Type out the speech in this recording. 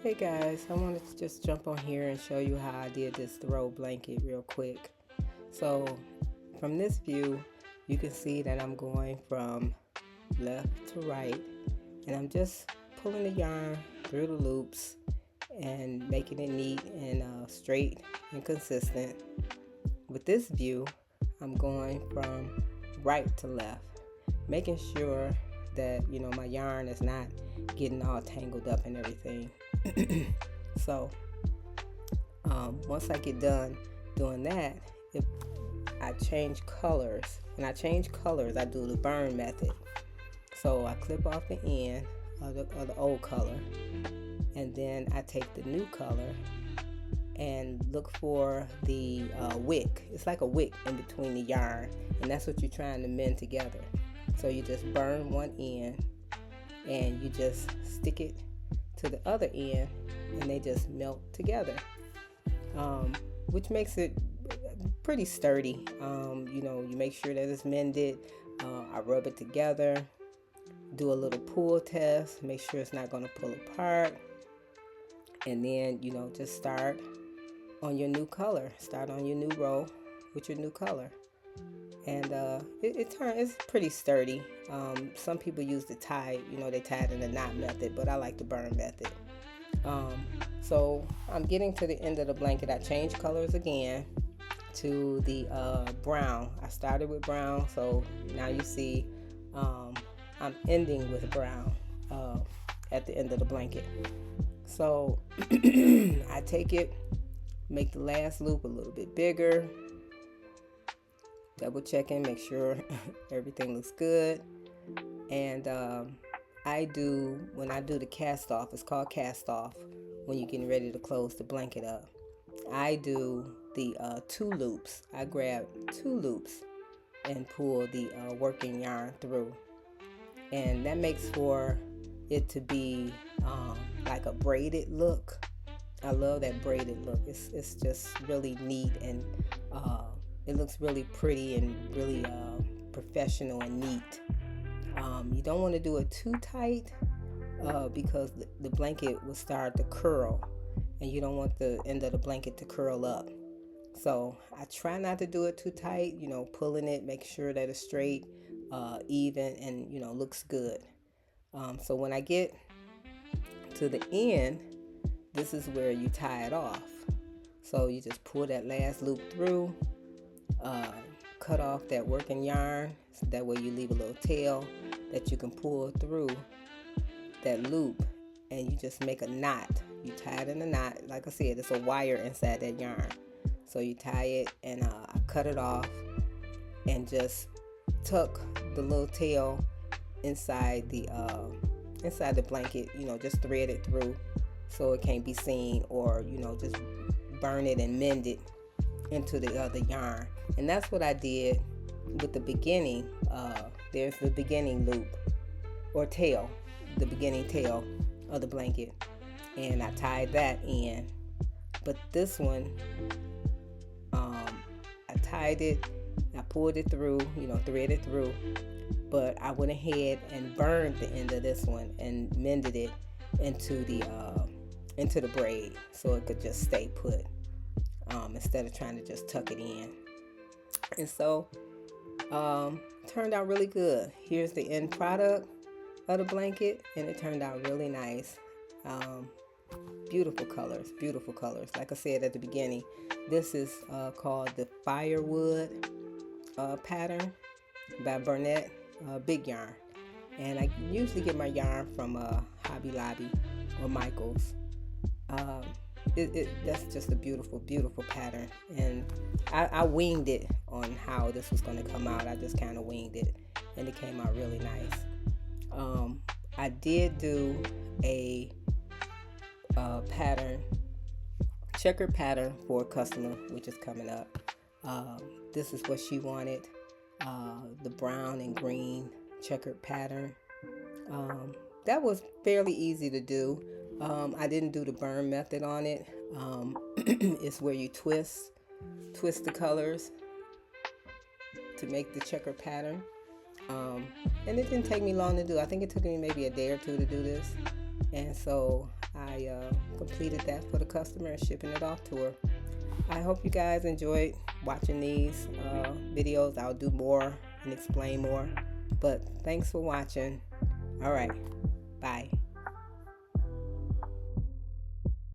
Hey guys, I wanted to just jump on here and show you how I did this throw blanket real quick. So from this view, you can see that I'm going from left to right, and I'm just pulling the yarn through the loops and making it neat and straight and consistent. With this view, I'm going from right to left, making sure that my yarn is not getting all tangled up and everything. So once I get done doing that, if I change colors, when I change colors, I do the burn method. So I clip off the end of the old color, and then I take the new color and look for the wick. It's like a wick in between the yarn, and that's what you're trying to mend together. So you just burn one end and you just stick it to the other end, and they just melt together, which makes it pretty sturdy. You make sure that it's mended. I rub it together, do a little pull test, make sure it's not going to pull apart, and then just start on your new color. Start on your new row with your new color, and it's pretty sturdy. Some people use the tie, they tie it in the knot method, but I like the burn method. So I'm getting to the end of the blanket. I changed colors again to the brown. I started with brown, so now you see I'm ending with brown at the end of the blanket. So I take it, make the last loop a little bit bigger, double checking, make sure everything looks good. And when I do the cast off, it's called cast off, when you're getting ready to close the blanket up, I do the 2 loops. I grab 2 loops and pull the working yarn through, and that makes for it to be like a braided look. I love that braided look. It's just really neat, and it looks really pretty and really professional and neat. You don't want to do it too tight because the blanket will start to curl, and you don't want the end of the blanket to curl up. So I try not to do it too tight, pulling it, make sure that it's straight, even, and looks good. So when I get to the end, this is where you tie it off. So you just pull that last loop through, cut off that working yarn, so that way you leave a little tail that you can pull through that loop, and you just make a knot. You tie it in a knot. Like I said, it's a wire inside that yarn. So you tie it, and I cut it off and just tuck the little tail inside the blanket, just thread it through so it can't be seen, or just burn it and mend it into the other yarn. And that's what I did with the beginning. There's the beginning loop or tail, the beginning tail of the blanket, and I tied that in. But this one, I tied it, I pulled it through, threaded through, but I went ahead and burned the end of this one and mended it into the braid, so it could just stay put, instead of trying to just tuck it in. And so turned out really good. Here's the end product of the blanket, and it turned out really nice. Beautiful colors. Like I said at the beginning, this is called the Firewood pattern by Burnett Big Yarn, and I usually get my yarn from Hobby Lobby or Michaels. That's just a beautiful pattern, and I winged it on how this was going to come out. I just kind of winged it, and it came out really nice. I did do a checkered pattern for a customer, which is coming up. This is what she wanted, the brown and green checkered pattern. That was fairly easy to do. I didn't do the burn method on it. It's where you twist the colors to make the checker pattern. And it didn't take me long to do. I think it took me maybe a day or two to do this. And so I completed that for the customer and shipping it off to her. I hope you guys enjoyed watching these videos. I'll do more and explain more. But thanks for watching. All right. Bye.